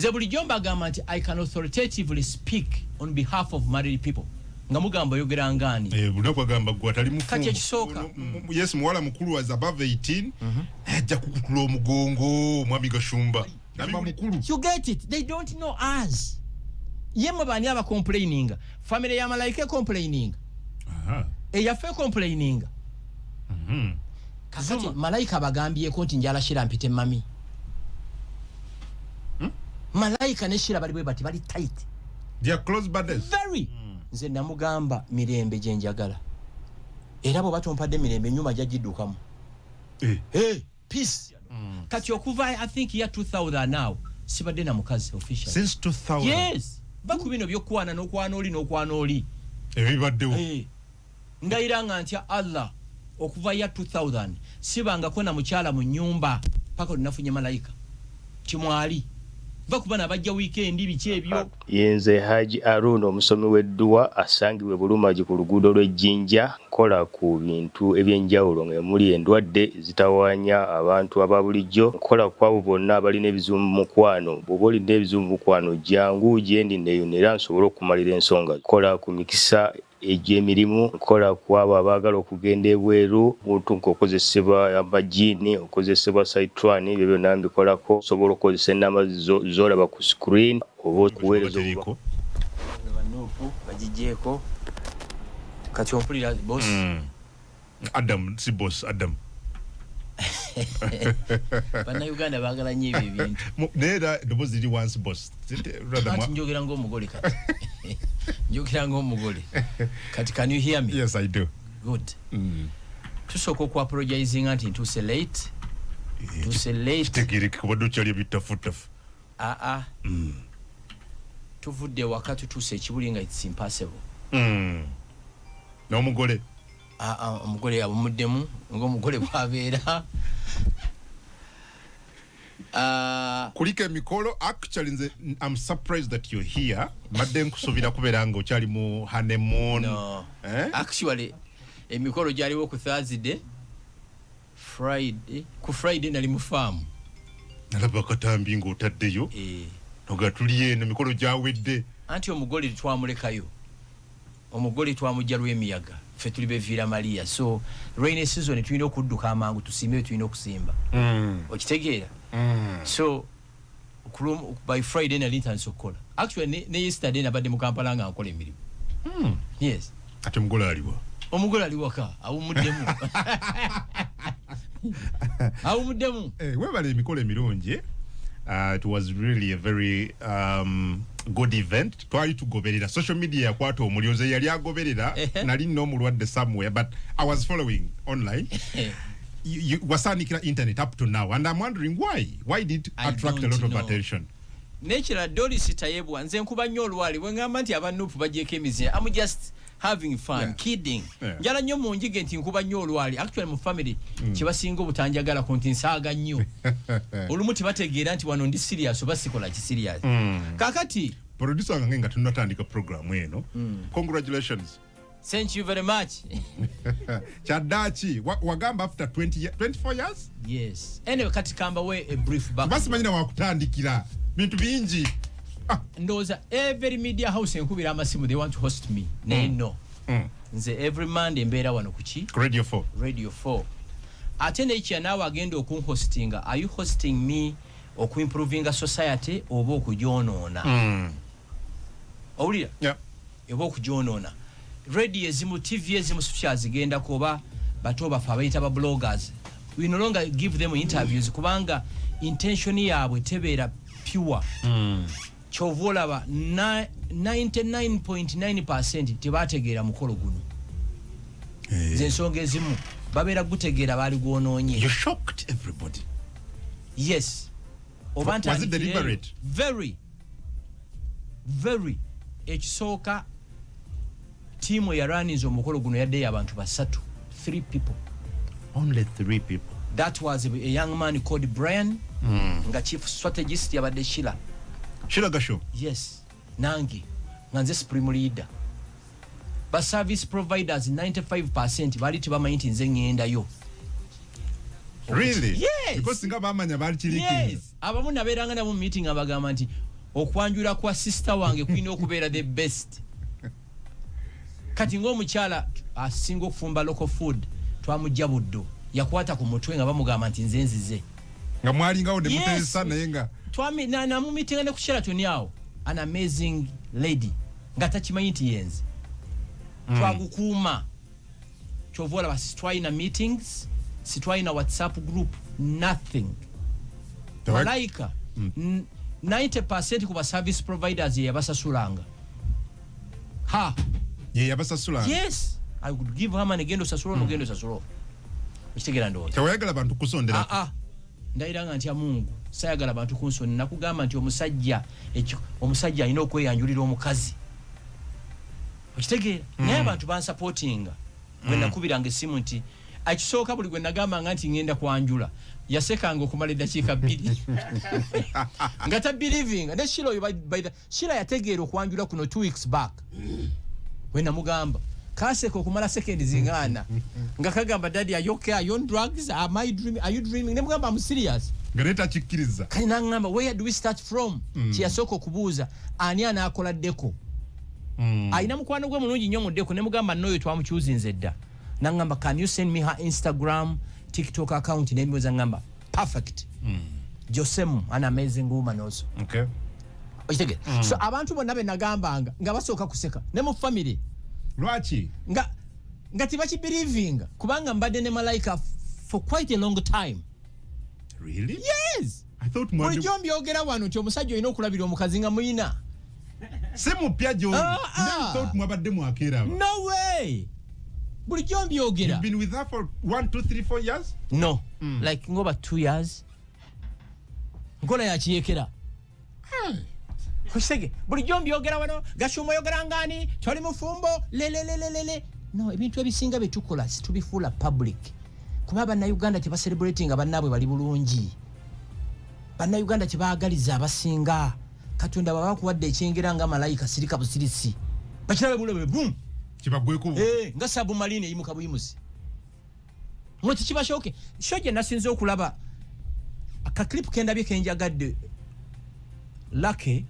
Zebulijjo mbagamba nti I can authoritatively speak on behalf of married people. Nga mugamba yogera ngani. Bunaku agamba gwa tali mufu. Kati ekisooka. Yes, muwala mukulu was above 18. Ajja kukutula omugongo mwami Gashumba. Namba mukulu. You get it. They don't know us. Yemwe bani aba complaining. Family ya Malaika complaining. Eyafe complaining. Kakati Malaika bagambyeko nti njala shira mpite mami. Malaika ne shira bali bati bali tight. They are close brothers. Very. Nze namugamba mirembe je njagala. Era bo batompadde mirembe nyuma jagiddukamu. Peace. Kati okuva I think year 2000 now. Sibadde na mukazi official. Since 2000. Yes. Baku bino byokwana n'okwana oli. Ebibaddewo. Ndayiranga ntya Allah okuva year 2000 sibanga kona mukyala mu nyumba paka lunafunye Malaika. Kimwali. Bakubana bajja weekend bichi ebyo. Yenze Haji Arun omusomi w'edduwa asangibwe Bulumaji ku luguudo lw'Ejjinja kola ku bintu ebyenjawulo ng'emuli endwadde zitawanya abantu ababulijjo kola kwabo bonna abalina ebizibu mu mukwano bw'oba olina ebizibu mu mukwano jangu gyendi neeyonera nsobole okumalira ensonga kola ku mikisa egy'emirimu kola kwabo abaagala okugenda ebweru muntu nk'okozesebwa amagini okozesebwa saitwani ebyo byonna mbikolako osobola okukozesa ennamba z'olaba ku screen oba okuweereza banuufu bagigyeko kati ompulira boss Adam si boss Adam Bannayuganda baagala nnyo ebyo ebintu neera eddoboozi liri once boss ati njogera ng'omugole kati njogera ng'omugole kati can you hear me? Yes, I do. Good. Tusooka okuapologizinga nti ntuuse late kitegeereke kubadde okyali ebitafutafu tuvudde waka tutuuse ekibuli nga it's impossible n'omugole omugole abumuddemu ng'omugole bw'abeera kuliko emikolo actually nze I'm surprised that you're here madde nkusuubira kubeera nga okyali mu honeymoon. No. Actually emikolo gyaliwo ku Thursday ku Friday nali mu farm nalaba katambi ng'otaddeyo noga tuli eno emikolo gyawedde anti omugole twamulekayo omugole twamujja lw'emiyaga ffe tuli beviira Maria so rainy season tulina okudduka amangu tusimbe tulina okusimba okitegeera so by Friday nali ntandise okukola actually ne yesterday nabadde mu Kampala nga nkola emirimu yes ate omugole aliwa omugole ali waka awumuddemu awumuddemu webale emikolo emirungi. It was really a very good event. Twali tugoberera social media yakwata omulyoze yali agoberera nali nno omulwadde somewhere but I was following online. You wasanikira internet up to now and I'm wondering why did it attract a lot of attention? Nature Doris Tayebwa nze nkuba nnyo olwali bwe ngamba nti abanupu bagyeko emize I'm just having fun, kidding. Njala nnyo mu njige nti nkuba nnyo olwali actually mu family kibasinga obutanjagala ku nti nsaaga nnyo olumu tebategeera nti wano ndi serious oba sikola ki serious kakati producer wange nga tunatandika program eno congratulations. Thank you very much. Chadachi wagamba after 24 years? Yes. Anyway kati kamba we a brief back. Basi manyina wakutandikira bintu bingi. Ndoza every media house enkubira amasimu they want to host me. No. Nze every Monday mbeera wano kuchi? Radio 4. Ate nechi nawe agenda okunhostinga. Are you hosting me okuimproving a society oba okugyonoona? Owulira? Yeah. Oba okugyonoona. Radio ezimu TV ezimu social zigenda kuba bato bafa abayita ba bloggers. We no longer give them interviews kubanga intention yaabwe tebeera pure. Chovola ba 99.9% tebategeera mukolo guno. Zensonga ezimu babeera gutegeera bali gwonoonye. You shocked everybody. Yes. Was it deliberate? Very. Ekisooka team ya runnings omukolo guno yadde abantu basatu 3 people. Only 3 people. That was a young man called Brian nga chief strategist yabadde Sheila Gasho. Yes. Nangi nganze supreme leader. Ba service providers 95% bali tibamanyi nti nze ngenda yo. Really? Yes. Because singa bamanya bali chiliki. Yes. Abamu naberanga nabo meeting abagamba nti okwanjula kwa sister wange kuina okubeera the best kati ng'omukyala asinga okufumba local food twamujja buddo yakwata ku mutwe nga bamugamba nti nze nzize nga mwalingawo ne muteesa naye nga namumitinga ne ku Sheraton awo an amazing lady nga takimanyi nti yenze twagukuuma kyova olaba sitwalina meetings sitwalina WhatsApp group nothing malayika 90% ku ba service providers yabasasulanga yabasasulanga yes I would give her money gendo sasulo no gendo sasulo kitegera ndo tawayagala bantu kusondera ndairanga ntya Mungu sayagala bantu kunsoni nakugamba nti omusajja alina okweyanjulira omukazi kitegera naye abantu bansupportinga bwe nakubiranga esimu nti akisooka buli gwe nagambanga nti ngenda kwanjula yasekanga okumala eddakiika 2 nga ta believing ne Shila oyo Shila yategeera okwanjula kuno 2 weeks back we namugamba kaseka okumala seconds zingana nga kagamba daddy are you okay, are you on drugs, are you dreaming ne mugamba I'm serious gareta chikiriza kana ngamba where do we start from kiyasoko okubuuza ani anaakola ddeko ayina mukwano gwe mulungi nnyo mu ddeko ne mugamba noyo twamukyuzinze dda nangamba can you send me her Instagram TikTok account ne mbiza ngamba perfect Josem an amazing woman also okay okitege so abantu bonna be nagambanga nga basooka kuseka ne mu family lwachi nga tibachi believing kubanga mbadde ne malayika for quite a long time. Really? Yes. I thought mwandi bulijombi ogera wano nti omusajja olina okulabira omukazi nga muyina semu pya jo never thought mwabadde mwakera no way bulijombi ogera you've been with her for 1 2 3 4 years no like ngoba 2 years nkola ya kiyekera kusege bulijombi ogera wano gashumo yogera ngani toli mufumbo lelelelele no ebintu ebisinga betukola situbifuula public kuba banna Uganda kye ba celebrating abannabwe bali bulungi banna Uganda kye baagaliza abasinga Katonda baba kuwadde ekyengera nga malayika sirika busirisi bakirabe bulebe boom kibagweko nga submarine eyimuka buyimusi mwoti kibashoke shoje nasinze okulaba aka clip kenda bye kenjagadde Lucky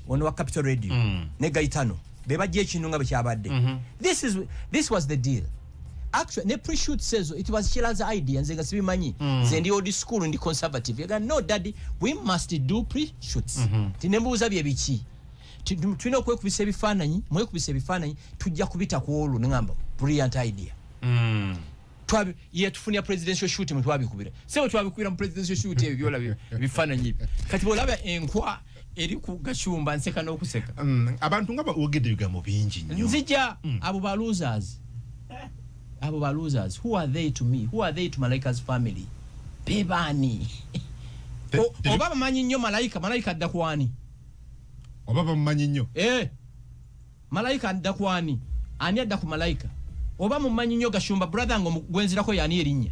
ono wa Capital Radio ne Gaitano beba je kinunga be kyabadde this was the deal. Actually, ne pre-shoot says it was Shila's idea, and Zenga Sibimanyi, Zendi old school and the conservative. You go, no, daddy, we must do pre-shoots. Tinembuza byebichi. Tuno kwe kubisebi fananyi, mwe kubisebi fananyi, tujja kubita ku olu ngamba. Brilliant idea. Twabi ye tufunia presidential shoot mu twabikubira. Sebo twabikubira mu presidential shoot ebyo byola bifananyi. Kati bolaba enkwa eri ku gashumba nseka n'okuseka. Abantu ngaba ogedde bigambo bingi nnyo. Nzija abo ba losers. Abo ba losers, who are they to me? Who are they to Malaika's family? Bebani. Obaba manyi nnyo Malaika adda kwani? Obaba manyi nnyo. Malaika adda kwani? Ani adda ku Malaika? Obaba manyi nnyo gashumba brother ngo gwenzirako yani erinnya.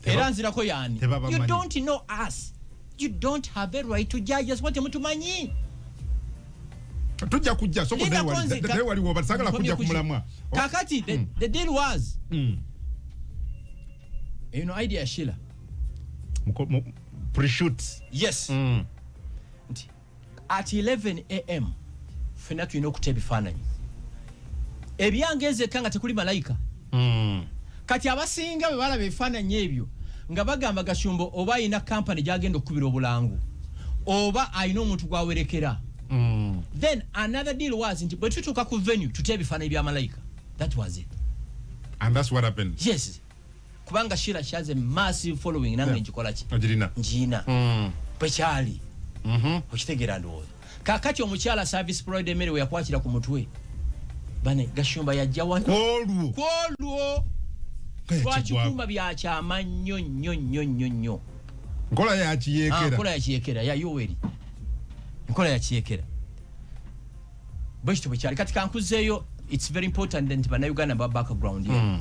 Era nzirako yani. You don't know us. You don't have a right to judge us what mutumanyi. Tujja kujja soko de wali wo basagala kujja kumulamwa kakati the deal was you know idea Sheila pre-shoots yes at 11 am fena tuino kutebi fananyi ebyangeze kanga tekuli malayika kati abasinga be bala befananyi ebyo nga bagamba gashumbo oba ina company jagenda okubira obulangu oba ayino omuntu gwawerekera then another deal was nti bwe tutuuka ku venue tutebe bifana bya malayika. That was it. And that's what happened. Yes. Kubanga Sheila has a massive following nange njikola ki. Njina. Pechali. Okitegera ndo. Kakati omukyala service provider mere we yakwatira ku mutwe. Bane gashumba yajja wano. Kwolwo. Twachikuma bya kyama nnyo. Nkola ya kiyekera. Nkola ya kiyekera ya Yoweri. Nkola ya kiyekera. Bwishito bwechali kati kankuzeyo it's very important nti bana Uganda ba background yeah.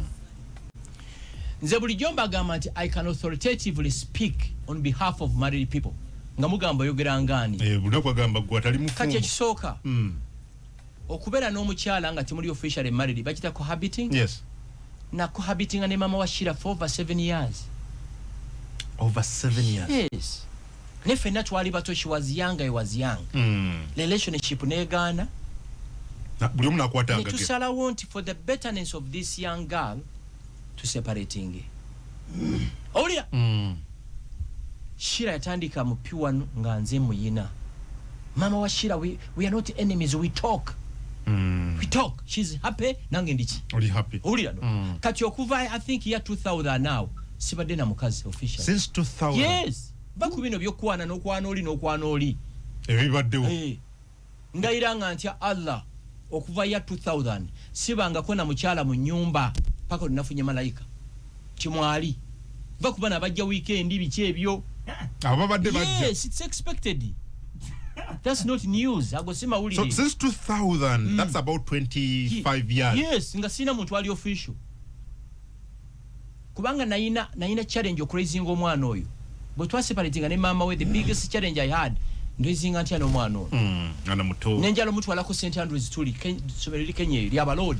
Nze bulijomba agamba nti I can authoritatively speak on behalf of married people. Nga mugamba yogera ngani. Bulako agamba gwatali mufu. Kati ekisooka. Okubera n'omukyala nga timuli officially married bakita cohabiting. Yes. Na cohabiting ne mama wa Sheila for over 7 years. Over 7 years. Yes. nefe natwali bato she was young, I was young. Relationship negana. Buli omu nakwata ngage. Tusala want for the betterness of this young girl to separating. Olya. Shira yatandika mu pure nga nze muyina. Mama wa Shira, we are not enemies, we talk. We talk. She's happy. Nange ndichi. Only happy. Olya no. Kati okuva I think year 2000 now. Sibadde na mukazi official. Since 2000. Yes. Baku bino byokwana n'okwana oli. Ebibaddewo. Ndayiranga ntya Allah okuva ya 2000 sibanga kona mukyala mu nyumba paka lunafunye malayika. Kimwali. Baku bana bajja weekend biki ebyo. Ababadde bajja. Yes, it's expected. That's not news. Agosima uli. So since 2000, that's about 25 years. Yes, nga sina muntu ali official. Kubanga naina challenge okuraising omwana oyo. But was separating ne mama we the biggest challenge I had. Ndwizinga ntya no mwana oyo. Ana muto. Nenjalo mutu alako St Andrews tuli somero Kenya lya balodi.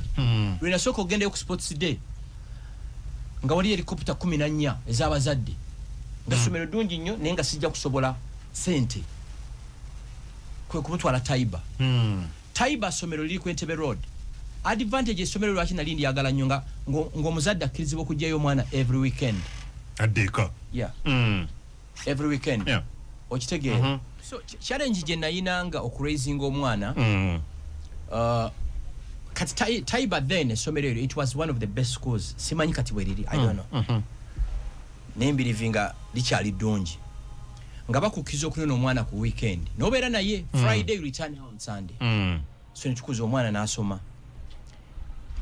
Lwena soko gende ku sports day. Nga wali helicopter 14 ezabazadde. Nga somero dungi nnyo nenga sijja kusobola sente. Kwe kumutwala Taiba. Taiba somero liri ku Entebbe Road. Advantage somero lwaki nali ndiyagala nnyo nga ng'omuzadde akkirizibwa okujjayo omwana every weekend. Addeka. Yeah. Every weekend. Yeah. Okitegeera. So challenge je nayinanga okuraising omwana. Kati Taiba then somero it was one of the best schools. Simanyi kati weriri, I don't know. Nembirivinga likyali ddungi. Nga bakukiza okunona omwana ku weekend. Nobeera naye Friday return on Sunday. So nitukuza omwana n'asoma.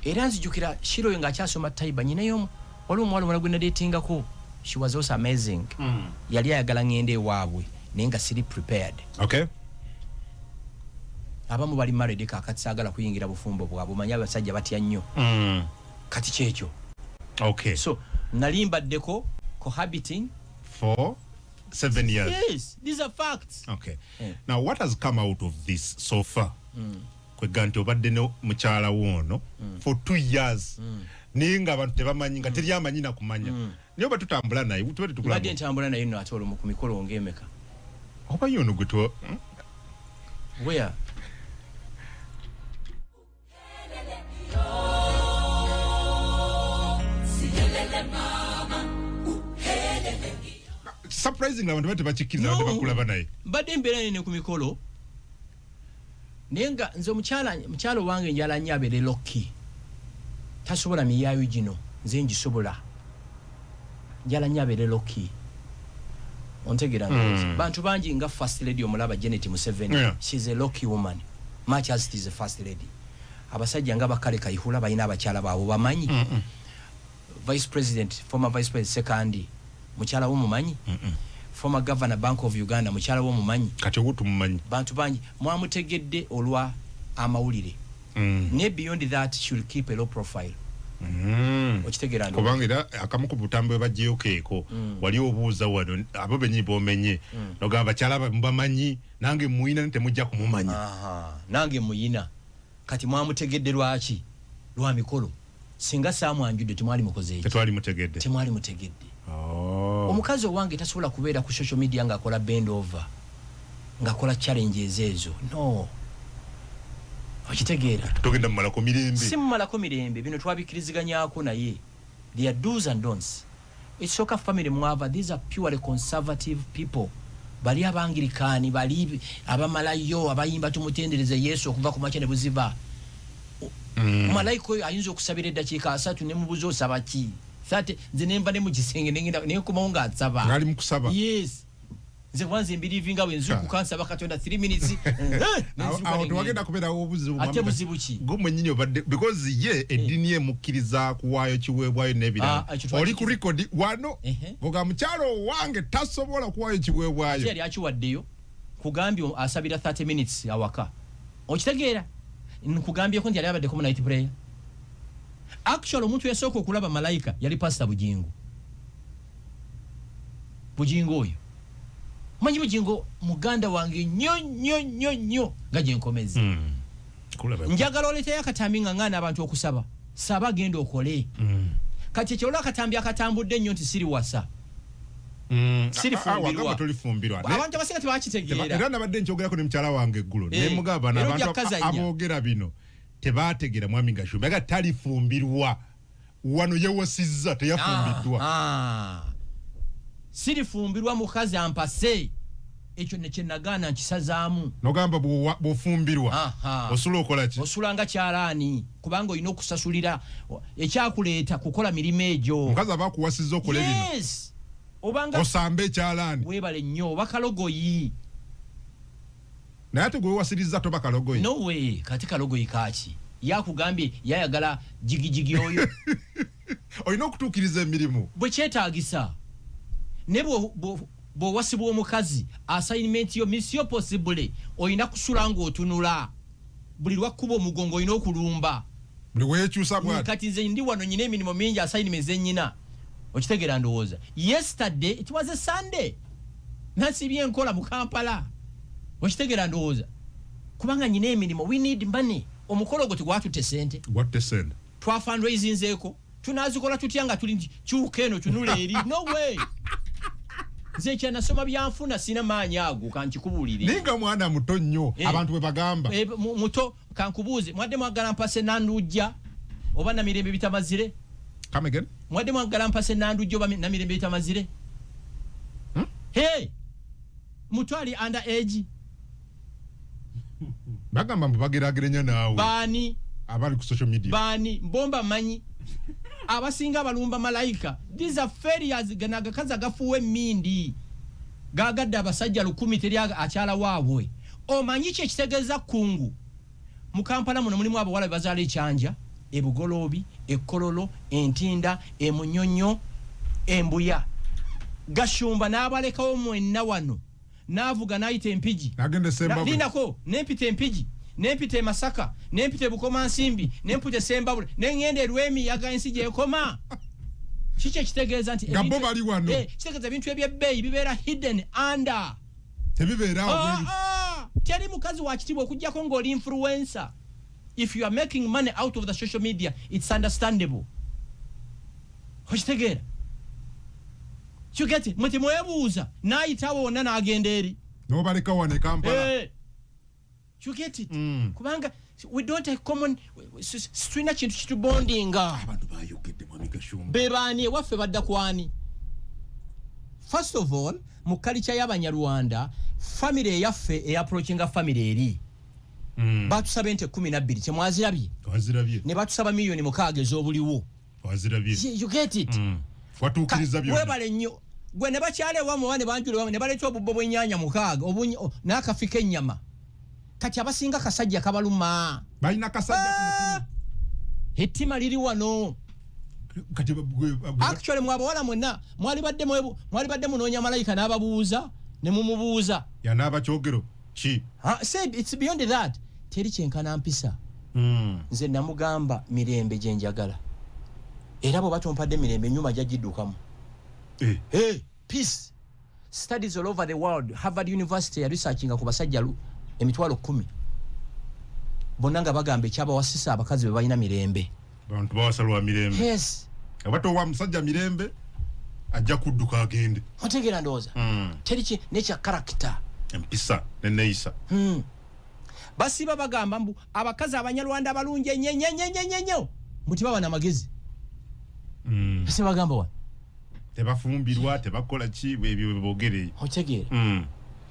Era nzijukira Shiro nga akyasoma Taiba nyinayo waliwo omwana omulala gwe nadatingako. She was also amazing. Yali ayagala ngende ewaabwe naye nga siri prepared. Okay. Abamu bali married kakati saagala kuyingira bufumbo bwabwe omanyi abasajja batya nnyo. Kati kyekyo. Okay. So nalimbaddeko cohabiting for 7 years. Yes, these are facts. Okay. Now what has come out of this so far? Kweganti obadde no mukyala wono for 2 years. Ninga abantu tebamanyi nga teri amanyi na kumanya. Niyo batutambula naye tubadde tukula. Badde ntambula naye no atolo mu kumikolo ngemeka. Oba yono gutwa. Where? Surprising abantu bate bakikiriza abantu bakulaba naye. Badde mbera nene kumikolo. Nenga nze mukyalo wange njala nyabere Loki. Tasobola miyayo gino nze ngisobola. Njala nyabere Loki. Ontegera nze. Bantu bangi nga first lady omulaba Janet Museveni. Yeah. She's a Loki woman. Much as she is a first lady. Abasajja nga bakale kayihula bayina abakyala baabo bamanyi. Vice President, former Vice President Sekandi. Mukyala wo mumanyi. Former Governor Bank of Uganda mukyala wo mumanyi. Kati ogutu mumanyi. Bantu bangi mwamutegedde olwa amawulire. Ne beyond that should keep a low profile. Okitegeera ndo. Kubangira akamu ku butambe bajjeyokeeko wali obuuza wano abo benyi bomenye nogamba bakyala bamanyi nange muyina temujja kumumanya. Nange muyina kati mwamutegedde lwaki lwa mikolo singa samwanjudde temwali mukoze iki temwali mutegedde. Omukazi owange tasobola kubeera ku social media nga akola bend over nga akola challenges ezo no. Okitegeera togenda mmalako mirembe si mmalako mirembe bino twabikiriziganyako naye there are do's and don'ts. It's Soka family mwava, these are purely conservative people. Bali abangirikani bali abamalayo abayimba tumutendereze Yesu okuva ku makya ne buziba. Malayiko ayinza okusabira eddakiika 3 ne mubuzo osaba ki? Sate nze nemba ne mugisenge ne kumaunga atsaba. Ngali mukusaba. Yes. Nze kwanze mbirivinga wenzuku kansa bakatonda 3 minutes. Awo twagenda kubera obuzibu ate buzibu ki? Gomwe nyinyi obadde because ye edini emukiriza kuwayo kiweebwayo n'ebirala. Oli ku record wano boga mukyalo wange tasobola kuwayo kiweebwayo. Yali akiwaddeyo kugambye asabira 30 minutes awaka. Okitegeera? Nkugambye ko ndi yali abadde ku night prayer. Actually omuntu yasooka okulaba malayika yali Pastor Bujingo. Bujingo oyo manyi Bujingo muganda wange nnyo gaje nkomezi. Njagala olete akatambi ng'angana abantu okusaba saba genda okole. Kati ekyola akatambi akatambudde nnyo nti siri wasa Wagamba tulifumbirwa. Abantu abasinga tebakitegeera. Era nabadde njogerako ne mukyala wange eggulo. Ne mugamba n'abantu aboogera bino tebaategeera Mwami Gashumba nga talifumbirwa. Wano yewasizza teyafumbiddwa. Sirifumbirwa mukazi ampase. Ekyo ne kyenagaana nkisazaamu. Nogamba bw'ofumbirwa. Osula okola ki? Osula nga kyalaani. Kubanga olina okusasulira ekyakuleeta kukola mirimu egyo. Omukazi aba akuwasizza okola bino. Yes. Obanga osambe kyalaani. Weebale nnyo oba kalogoyi. Naye ate gwe wewasirizza toba kalogoyi. No way. Kati kalogoyi kaaki. Yakugambye yayagala jigijigi oyo. Olina okutuukiriza emirimu. Bwe kyetaagisa. Ne bw'owasibwa omukazi assignment yo mission possible olina kusula ng'otunula. Buli lwakkuba omugongo olina okulumba. Buli weekyusa bw'ati. Kati nze ndi wano nyina emirimu mingi assignment ze nnyina. Okitegeera ndowooza. Yesterday it was a Sunday. Nasibye enkola mu Kampala. Okitegeera ndowooza. Kubanga nyina emirimu we need money. Omukolo gwe tegwatutte sente. Gwatte sente. Twa fundraisingzeeko. Tunazikola tutya nga tuli kyuka eno tunula eri. No way. Nze kyanasoma byanfuna sina maanyi ago kankikubuulire. Ninga mwana muto nnyo abantu bwe bagamba. Muto kankubuuze mwadde mwagala mpase Nandujja oba Namirembe bitamazire? Come again? Mwadde mwagala mpase Nandujja oba Namirembe bitamazire? Hey! Mutwali under age. Bagamba mbageraageranya naawe. Baani abali ku social media. Baani mbomba manyi. Abasinga abalumba malayika. These are failures ganaga kaza gafuwe mindi. Gagadde abasajja 10 teri akyala waabwe. Omanyi kye kitegeeza kungu. Mu Kampala muno mulimu abawala bazaala ekyanja, ebugoloobi, ekkololo, entinda, emunyonyo, embuya. Gashumba n'abalekawo mwenna wano. N'avuga n'ayita empigi. Agende Sembabule. Linako n'empita empigi. Nempite Masaka, nempite Bukoma Nsimbi, nempite Sembabule, nengende Lwemiyaga ensi gyekoma. Kiki kitegeeza nti Gabo bali wano. Kitegeeza ebintu ebyebbeeyi bibeera hidden under. Tebibeera Teri mukazi wa kitiibwa okuggyako ng'oli influencer. If you are making money out of the social media, it's understandable. Okitegeera? You get it? Muti mwebuuza n'ayitawo wonna n'agenda eri. N'obaleka wano e Kampala. You get it? Kubanga we don't have common strina kintu kitubondinga. Abantu bayogedde Mwami Gashumba. Bebaani waffe badda kwani. First of all, mu culture y'Abanyarwanda, family yaffe approachinga family eri. Batusaba ente 12 kyemwazirabye. Wazirabye. Ne batusaba million 6 ez'obuliwo. Wazirabye. You get it? Watuukiriza byonna. Webale nnyo. Gwe ne bakyale wamu wane banjule wamu ne baleeta obubbo bw'ennyanya 6 n'akafika ennyama. Kati abasinga kasajja kabaluma. Balina kasajja ku mutima. Ettima liri wano. Kati actually mwabawala mwenna mwali badde munoonya malayika n'ababuuza ne mumubuuza. Yanaaba kyogero ki? Said it's beyond that. Teri kyenkana mpisa. Nze namugamba mirembe gye njagala. Era bo batompadde mirembe nyuma jagiddukamu. Peace. Studies all over the world. Harvard University ya researchinga ku basajja emitwalo 10. Bonna nga bagamba ekyabawasisa abakazi be balina mirembe. Bantu bawasalwa mirembe. Yes. Abato wa musajja mirembe ajja kudduka agende. Otegeera ndowooza. Teri nekya character. Empisa ne neeyisa. Basiba bagamba mbu abakazi Abanyarwanda abalungi ennyo muti baba n'amagezi. Basiba bagamba wa? Tebafumbirwa, tebakola ki ebyo boogere. Otegeera.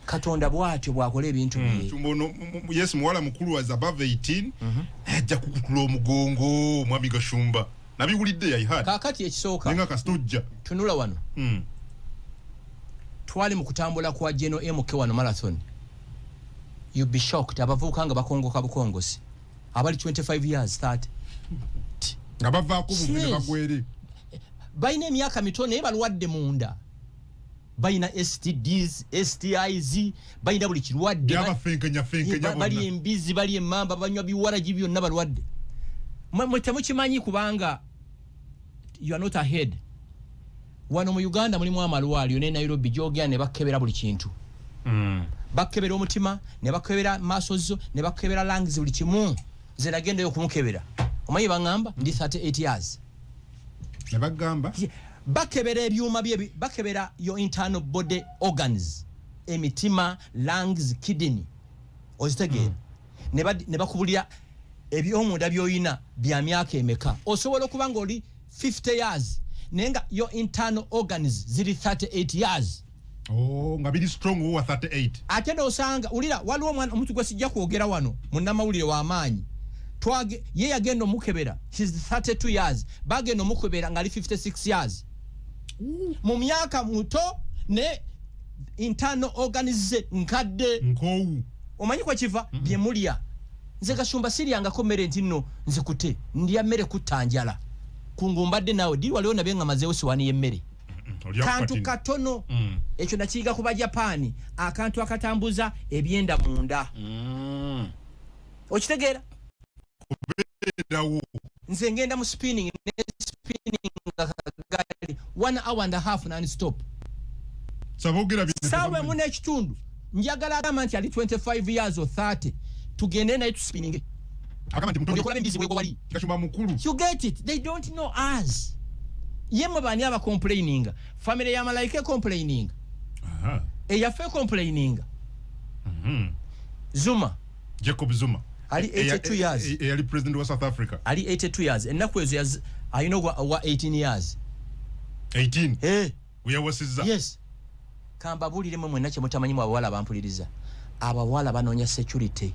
Katonda bwatyo bwakola ebintu bye. Yes, muwala mukulu was above 18. Ajja kukutula omugongo Mwami Gashumba. Nabiwulidde yayihad. Kaakati ekisooka. Nga kastojja. Tunula wano. Twali mu kutambula kwa Geno MK wano marathon. You'll be shocked. Abavubuka nga bakongoka bukongosi. Abali 25 years, 30. Abavaako buvune bagwere. Bayina emyaka mitono naye balwadde munda. Bayina STDs, STIs, bayina buli kirwadde. Fenkenya bonna. Bali embizi, bali emmamba, banywa biwalagi byonna balwadde. Mwe temukimanyi kubanga you are not ahead. Wano mu Uganda mulimu amalwaliro ne Nairobi gyogera ne bakebera buli kintu. Bakebera omutima, ne bakebera maaso zo, ne bakebera lungs buli kimu. Nze nagendayo okumukebera. Omanyi bangamba ndi 38 years. Ne bagamba bakebera ebyuma bye bakebera your internal body organs emitima lungs kidney ozitegera ne bakubulira ebyomunda byoyina bya myaka emeka osobola okuba nga oli 50 years nenga your internal organs ziri 38 years nga biri strong wa 38 ate osanga ulira waliwo omwana omuntu gwe sijja kwogera wano munnamawulire w'amaanyi ye yagenda omukebera he's 32 years bagenda omukebera nga ali 56 years mu myaka muto ne internal organs nkadde nkowu omanyi kwa kiva bye mulya nze Kashumba siryangako mmere nti nno nzikute ndya mmere kutanjala kungumbadde nawe diri waliwo nabe nga mazeewo siwani y'emmere kantu katono ekyo nakiyiga ku Bajapani akantu akatambuza ebyenda munda okitegeera nze ngenda mu spinning gali 1 hour and a half non-stop sawe mune ekitundu njagala agamba nti ali 25 years or 30 tugende naye tuspinning you get it they don't know us yemwe bani aba complaining family ya Malaika complaining eyafe complaining Zuma Jacob Zuma ali 82 years ali president wa South Africa ali 82 years enaku ezo yaz ayino wa 18 years 18 uyawasiza yes kamba bulire mwe nache mutamanyi mwa bawala bampuliriza abawala banonya security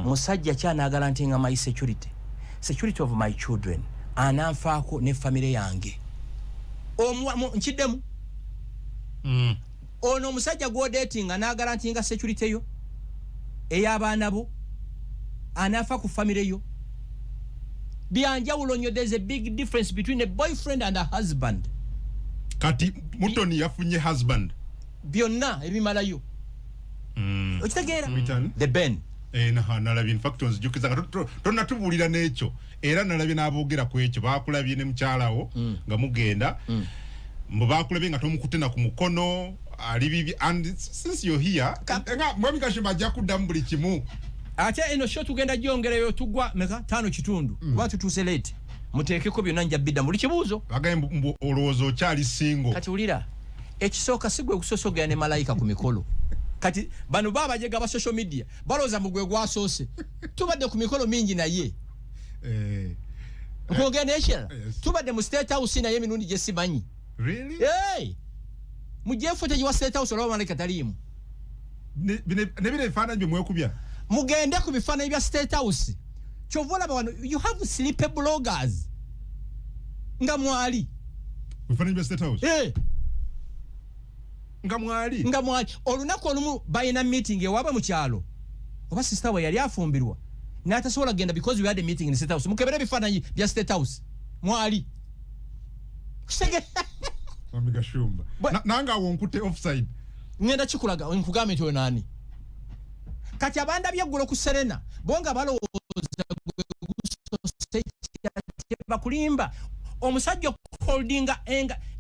musajja kyana agalantinga my security of my children ananfaako ne family yange nkiddemu ono omusajja gwodatinga n'agalantinga security yo ey'abaana bo anafa ku family yo byanjawulo nnyo there's a big difference between a boyfriend and a husband kati mutoni yafunye husband byonna ebimalayo okitegeera the Ben nalabye in fact onzijukiza tonna tubulira n'ekyo era nalabye n'aboogera ku ekyo baakulabye ne mukyalawo nga mugenda mbu baakulabye nga tomukutena ku mukono ali bibi and since you're here nga mwami Kashumba ajja kuddamu buli kimu ate eno show tugenda gyongereyo tugwa meka 5 kitundu kuba tutuuse late muteekeko byonna nja bidda muli kibuuzo bagamba mbu olowooza okyali single kati ulira ekisooka sigwe kusosogera ne Malaika ku mikolo kati bano baba jega ba social media baloza mugwe gwasoose tubadde ku mikolo mingi naye nkogene eshera tubadde mu State House naye mirundi gye simanyi really mujefote jiwa State House olaba Malaika talimu ne bifaananyi bye mwekubya mugende ku bifaananyi bya State House chovola bano you have sleep bloggers nga mwali bifaananyi bya State House nga mwali olunaku olumu bayina meeting ewaba mu kyalo oba sister we yali afumbirwa n'atasobola genda because we had a meeting in State House mukebere bifaananyi bya State House mwali Mwami Kashumba nanga wonkute offside ngenda kikulaga nkugambe nti nani kati abanda byeggulo ku Serena bonga balowooza bakulimba omusajja holdinga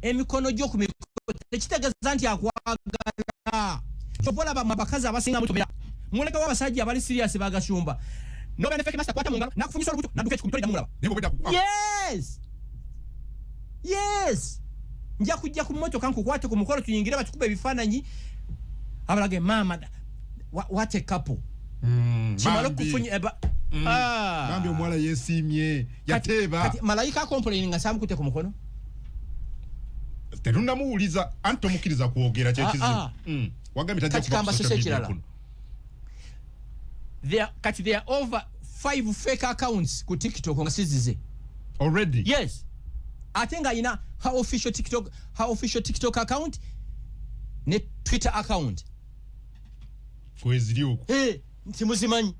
emikono gyo ku mikono tekitegeeza nti akwagala chopola bakazi abasinga mutumira muleka w'abasajja abali serious bagashumba no benefit master kwata mungalo nakufunyisa olubuto naduke kumitoli namulaba yes nja kujja ku moto kanku kwate ku mukolo tuyingire batukube bifaananyi abalage mama what a couple chimalo kufunya mambi omwala yesimye yateba kati Malaika complaining asamu kute ku mukono terunda muwuliza anto mukiriza kuogera kyekizibu wagamita kamba sose kirala there are over 5 fake accounts ku TikTok nga sizize already yes atenga ina her official TikTok account ne Twitter account kwezili uko ntimuzimanyi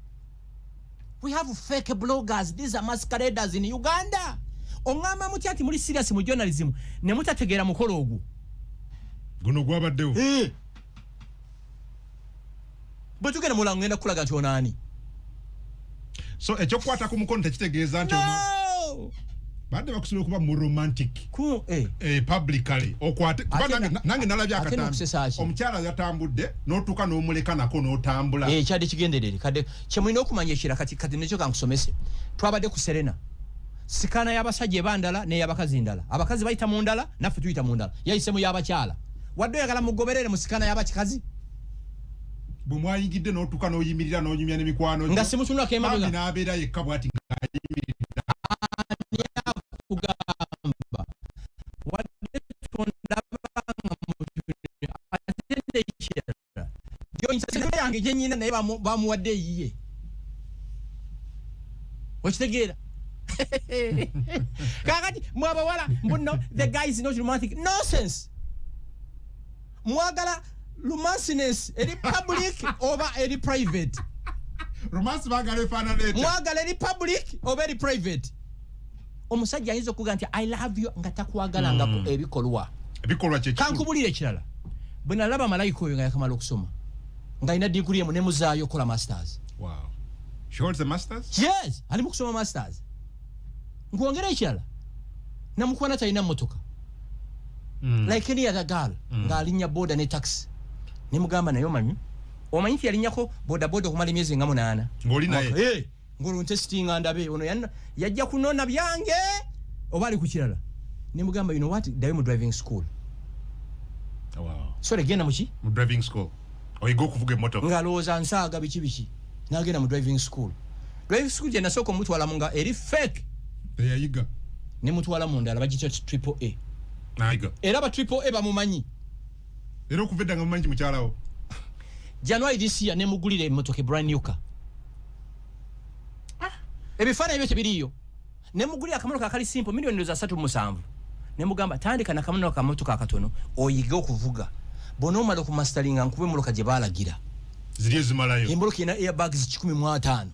we have fake bloggers these are masqueraders in Uganda ongama mutyati muri serious mu journalism ne mutategera mukolo ogwo guno gwabaddewo bwetugenda mulango ngenda kulaga nti onani so ekyo kwata ku mukono tekitegeeza nti bade bakusobola kuba mu romantic ku publicly okwate kuba nange nalabya akatambi omukyala yatambudde n'otuuka n'omuleka nako n'otambula kyadde kigenderere kadde kyemulina okumanya ekira kati nekyo kankusomese twabadde ku Serena sikana y'abasajja ebandala ne y'abakazi ndala abakazi bayita mu ndala naffe tuyita mu ndala yayise mu y'abakyala wadde oyagala mugoberere mu sikana y'abakikazi bwe mwayingidde n'otuuka n'oyimirira n'onyumya n'emikwano nga simutunula kemabega n'abeera yekka bw'ati ng'ayimirira kugamba wadde tondabanga mutunula atende ekirala gyonyisa yange gye nnyina naye bamuwadde eyiye okitegeera kakati mwabawala mbuno the guy is not romantic nonsense mwagala romanciness eri public oba eri private romance bagala efaanana mwagala eri public oba eri private omusajja ayinza okuga nti I love you nga takwagalangako ebikolwa kankubulira ekirala bwe nalaba malayika oyo nga yakamala okusoma nga alina diguri emu ne muzaayo okola masters. Wow. She holds a masters? Yes, ali mu kusoma masters. Nkuongera ekirala namukwana talina mmotoka like any other girl nga alinya boda ne taxi ne mugamba nayo manyi omanyi nti yalinyako boda okumala emyezi nga 8 ng'oli naye ng'olwo ntesitinga ndabe ono yajja kunona byange oba ali ku kirala ne mugamba you know what dayo mu driving school. Wow. Sorry genda muki mu driving school oyiga okuvuga emmotoka ng'alowooza nsaaga biki n'agenda mu driving school gye nasooka omutwala mu nga eri fake teyayiga ne mutwala mu ndala bagita triple A nayiga era ba triple A bamumanyi era okuvedda nga mumanyi mukyalawo January this year ne mugulira emmotoka brand new car ebifaananyi ebyo tebiriyo ne mugulira akamotoka akali simple milioni za 3.7 ne mugamba tandika na kamotoka akatono oyige okuvuga bona omala ku masteringa nkube muloka gye baalagira ziriyo zimalayo emboloka ina airbags 15.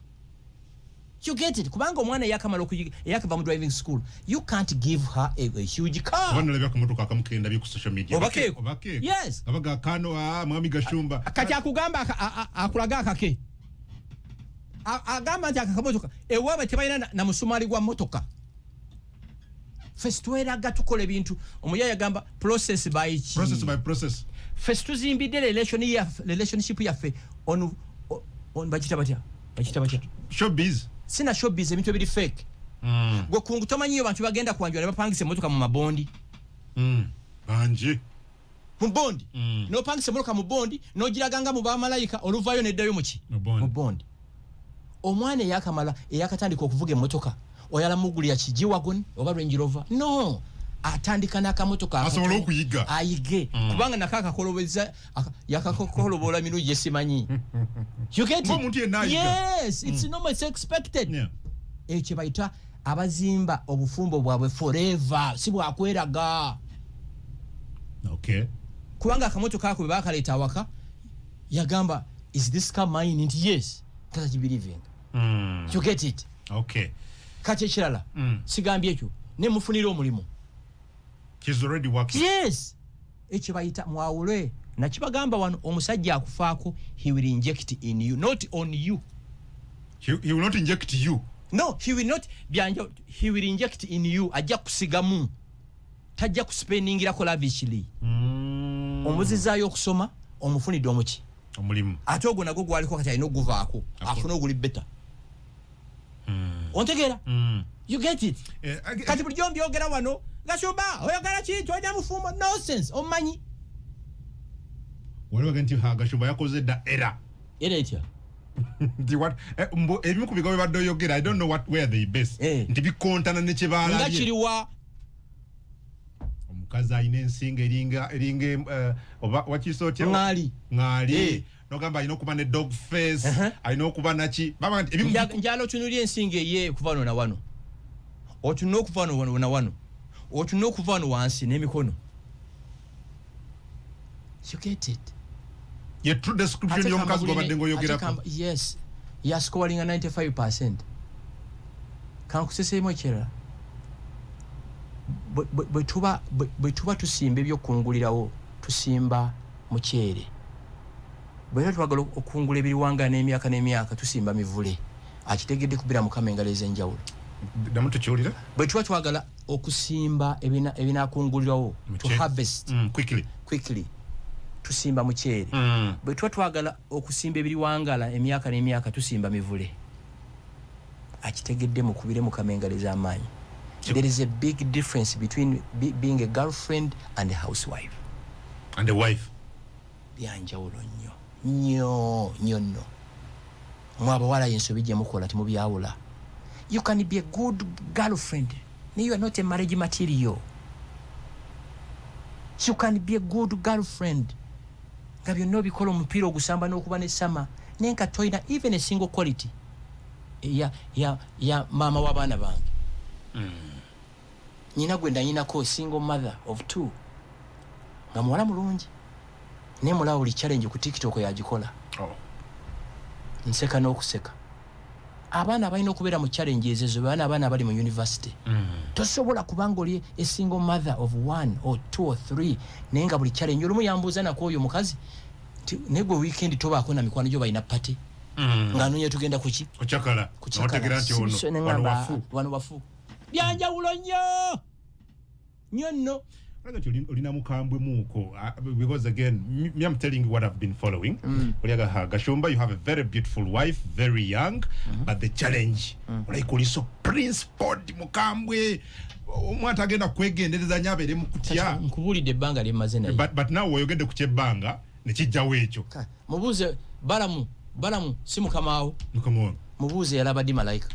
You get it kubanga omwana yakamala okuyiga yakava mu driving school you can't give her a huge car bana labya kamotoka akamukenda bi ku social media obake yes abaga kano mwami gashumba kati akugamba akulaga akake agamba nti akamotoka ewawe tebayina na musumali gwa motoka first weraga tukola ebintu omuyaya gamba process by process first tuzimbide relationship yaffe on bachita batya showbiz sina showbiz ebintu ebiri fake gwe kungu tomanyiyo bantu bagenda kwanjula ne bapangise emotoka mu mabondi banje mu bondi no pangise emotoka mu bondi no giraganga mu bamalayika oluvayo neddayo muki mu bondi omwana yakamala yakatandika okuvuga emotoka oyala muguli ya kijiwagon oba Range Rover no atandika nakamotoka asobola okuyiga ayige kubanga nakaka kolobeza yakakokolobola minu yesimanyi you get it yes it's normal it's expected eche baita abazimba obufumbo bwabwe forever sibu akweraga okay kubanga akamotoka ako bakaleta awaka yagamba is this car mine and yes kata kibelieving you get it okay kache kirala sigambye ekyo ne mufunira omulimo. He's already working. Yes. Eche bayita mwawule na kibagamba wano omusajja akufaako he will inject in you not on you. He will not inject you. No, he will not byanja he will inject in you ajja kusigamu. Tajja kuspendingira ko lavishly. Omuzizayo okusoma omufunidde omuki. Omulimu. Ate ogwo nago gwaliko kati alina okuvaako afuna oguli better. Ontegeera? You get it? Kati buli gyombi ogera wano Gashumba oyagala ki twaja mufumo nonsense omanyi waliwo ganti Gashumba yakoze da era etya ndi what ebimu kubigawe baddo yogera I don't know where they base ndi bikontana ne kibala ngakiriwa omukazi ayina ensinga eringa oba wakisotya ngali nogamba ayina okuba ne dog face ayina okuba naki baba ebimu njalo tunulie ensinga ye kuvano na wano otuno kuvano na wano otuno kuvano wansi n'emikono. You get it? Your true description y'omukazi gwabadde ng'oyogerako. Yes. Scoring a 95%. Kankuseseemu ekirala. Bwe tuba tusimba ebyokungulirawo tusimba mukyere. Bwe twagala okungula ebiriwanga n'emyaka tusimba mivule. Akitegedde kubira mukama engalo ez'enjawulo. Damuto kiwulira? Bwe tuba twagala okusimba ebinakungulirawo to harvest quickly tusimba mukyere. Bwe tuba twagala okusimba ebiriwangala emyaka n'emyaka tusimba mivule. Akitegedde mukubire mukama engalo ez'amaanyi. There is a big difference between being a girlfriend and a housewife. And a wife. Byanjawulo nnyo nno. Mwabawala yensobi gye mukola temubyawula. You can be a good girlfriend. You are not a marriage material. You can be a good girlfriend. Nga byonna obikola omupiira ogusamba n'okuba ne sama. Naye nga toyina even a single quality. Ya mama w'abaana bange. Nyina gwe ndanyinako single mother of 2. Nga muwala mulungi. Ne mulaba buli challenge ku TikTok yagikola. Nseka n'okuseka. Abaana balina okubeera mu challenges ezo abaana bali mu university. Tosobola kubanga oli a single mother of 1 or 2 or 3 naye nga buli challenge olumu yambuuza nako oyo mukazi negwe weekend tobaako na mikwano gyo balina party. Nga nonye tugenda kuki? Kuchakala. Notegera nti ono wano wafu. Byanjawulo nnyo nno. Olina mukambwe muko because again me I'm telling you what I've been following. Oliaga Gashumba, you have a very beautiful wife, very young, but the challenge like oliso prince pod mukambwe omwata agenda kwegendereza nyabere mukutya nkubulide banga limaze naye but now oyogedde ku kyebanga ne kijjawo ekyo mubuze balamu si mukamaawo mubuze yalaba di malaika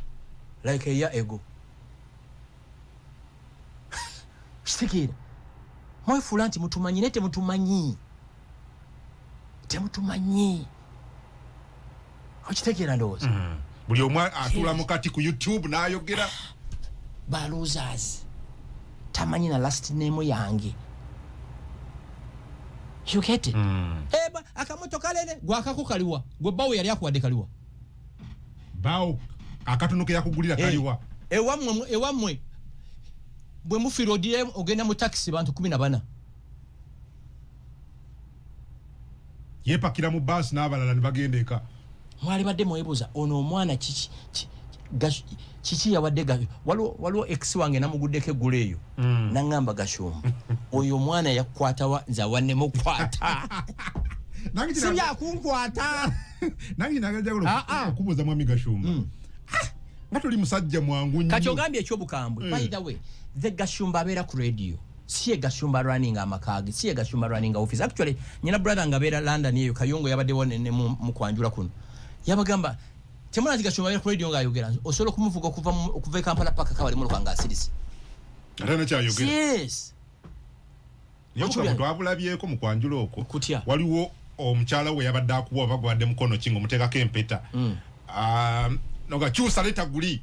like a year ago sikira mwefuula nti mutumanyi ne temutumanyi okitegeera ndowooza buli omu atula mukati ku YouTube n'ayogera ba losers tamanyi na last name yange you get it eba akamotoka lele gwakako kaliwa gwe bawo yali akuwadde kaliwa bawo akatunuke yakugulira kaliwa ewamwe bwe mufiro DM ogenda mu taxi bantu 14 yepakira mu bus n'abalala ne bagendeka mwali badde mwebuuza ono omwana kiki yawadde waliwo ex wange namuguddeko eggulu eyo naŋŋamba Gashumba oyo omwana yakukwata nze awanne mukwata sibyakunkwata nange nagajagula okubuuza mwami Gashumba nga toli musajja mwangu nnyo kati ogambye ekyobukambwe by the way the Gashumba abeera ku radio siye Gashumba running amakagi siye Gashumba running office actually nyina brother ngabeera London eyo Kayongo yabadde wonene mu kwanjula kuno yabagamba temuna Gashumba abeera ku radio ng'ayogera osobola okumuvuga okuva e Kampala paka kabali mu lukanga asirisi ate nakyayogera yes yokuba twabulabyeko mu kwanjula okwo kutya waliwo omukyala we yabadde akuwa bagwadde mukono kingo muteekako empeta noga kyusa leta guli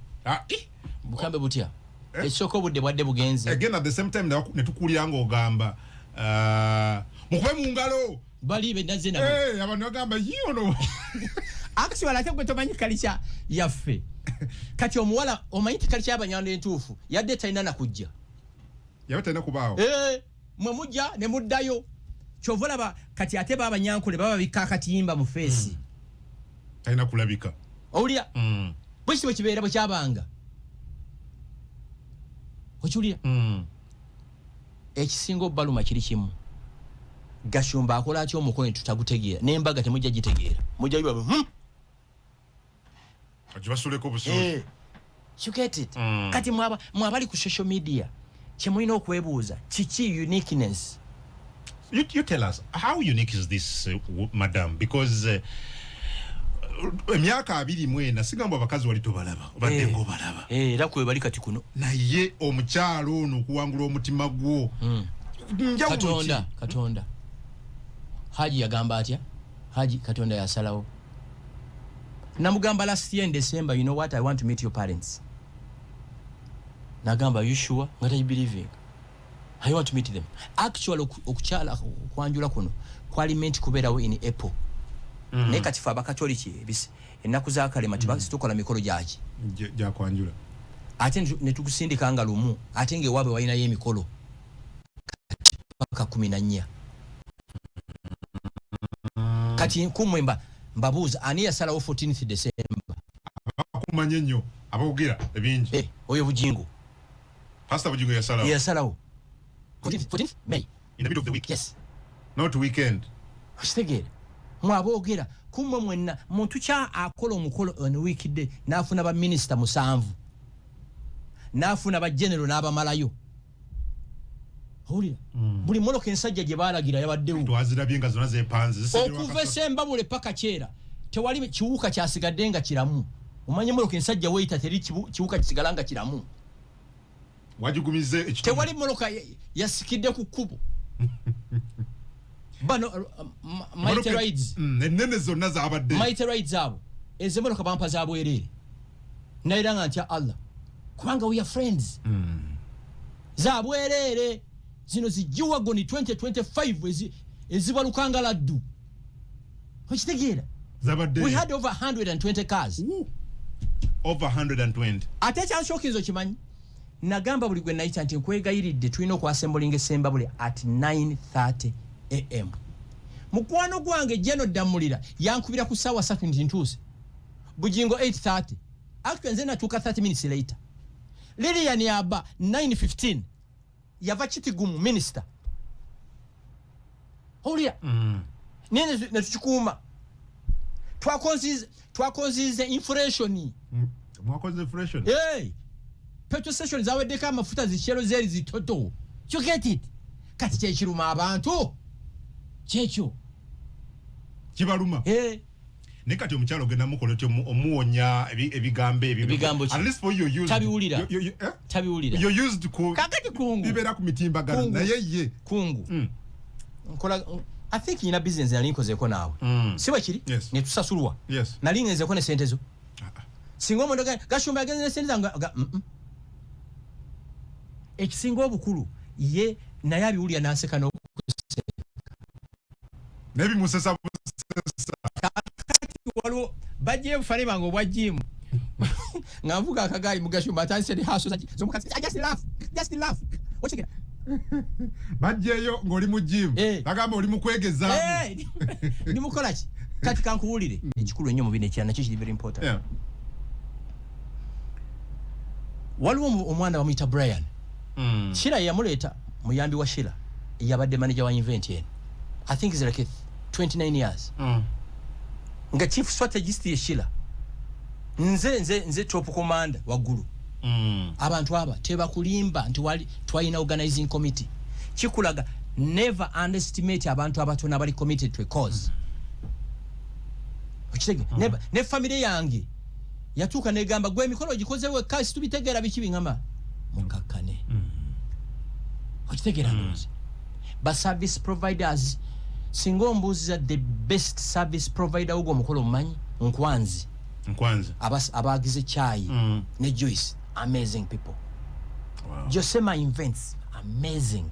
bukambe butya ekisooka obudde bwadde bugenze again at the same time ne tukuulira ng'ogamba mukube mu ngalo bali bennaze nabo abantu bagamba yono actually ate gwe tomanyi kalicha yaffe kati omuwala omanyi kalicha y'abanyando entuufu yadde talina nakujja yaba talina kubaawo mwe mujja ne muddayo kyova olaba kati ate b'abanyankole baba bikka akatimba mu feesi talina kulabika owulira bwekiti bwe kibeera bwe kyabanga okiwulira ekisinga obbaluma kiri kimu Gashumba akola atya omukono tutagutegeera n'embaga temujja gitegeera mujja biba agibasuleko busuulu you get it kati mwabali ku social media kyemulina okwebuuza kiki uniqueness you tell us how unique is this madam because emyaka 24 sigamba abakazi wali tobalaba obadde ng'obalaba era kwe bali kati kuno naye omukyalo ono okuwangula omutima gwo Katonda Haji yagamba atya Haji Katonda yasalawo namugamba last year in December you know what I want to meet your parents nagamba you sure what are you believing I want to meet them actually okukyala kwanjula kuno kwali meant kubeerawo in April ne kati fa bakatoliki ebisi ennaku za kale mati tukola mikolo gyaki gyakwanjula ate ne tukusindika nga lumu ate nge wabe walina y'emikolo paka 14 kati kumwemba mbabuuza ani yasalawo 14th December abakumanye nnyo abawugira ebingi oyo Bujingo Pastor Bujingo yasalawo 14th May in the middle of the week yes not weekend ostegere mwaboogera kumwe mwenna muntu kya akola omukolo on weekday n'afuna ba minister 7 n'afuna ba general n'abamalayo hulira buli moloka ensajja gye baalagira yabaddewo twazirabye nga zonna zeepanze okuva Sembabule paka kyera tewali kiwuka kyasigadde nga kiramu omanye moloka ensajja weyita teri kiwuka kisigala nga kiramu wajigumize ekitone tewali moloka yasikidde ku kkubo bano Mighty Rides ennene zonna zaabadde Mighty Rides abo ezo moloka bampa zaabwerere naira nga ntya Allah kubanga we are friends zaabwerere zino zijjuwa goni 2025 ezibalukanga laddu okitegeera zabadde we had over 120 cars over 120 ate kyanshokinzo kimanyi nagamba buli gwe nayita nti nkwegayiridde tulina okwasembulinga Sembabule at 9:30 am mukwano gwange jeno damulira yankubira ku sawa 3 nti ntuuse bujingo 8:30 actually nze natuuka 30 minutes later Lilian yaba 9:15 yava Kitigumu minister olya nene netukikuuma twakonzize inflation mwakoze inflation petrol station zaweddeko amafuta zikyero zeri zitoto you get it kati kyekiruma abantu kyekyo kibaluma ne kati omukyalo ogenda mukola kyo omuwonya ebigambo ebyo at least for you use tabiwulira you used ku kakati kungu bibera ku mitimbagano naye ye kungu nkola I think ina business nali nkozeko naawe siba kiri ne tusasulwa nali ngenzeko ne sente zo singo mondoga gashumba yagenze ne sente zanga ekisinga obukulu ye naye abiwulira n'aseka nebi musesa waliwo bajje bufale bange obwa jimu ngavuga akagaali mugashumba atandise ne haso zomukazi just laugh ochekera bajjeyo ng'oli mu jimu bagamba oli mu kwegezaamu ndi mukola ki kati kankuwulire ekikulu ennyo mu bino ekyana nakyo kiri very important waliwo omwana bamuyita Brian Shira yamuleeta muyambi wa Shira yabadde manager wa event yen I think is like 29 years nga chief strategist ye Shira nze top commander waggulu abantu aba tebakulimba nti wali twalina organizing committee kikulaga never underestimate abantu abatono abali committed to a cause okitege ne family yange yatuuka negamba gwe emikolo gikozewe kasi tubitegeera biki bingama mukakkane okitegeera ndozi ba service providers singa ombuuziza the best service provider ogwo omukolo omumanyi nkwanzi abagize chai ne Joyce amazing people Josema invents amazing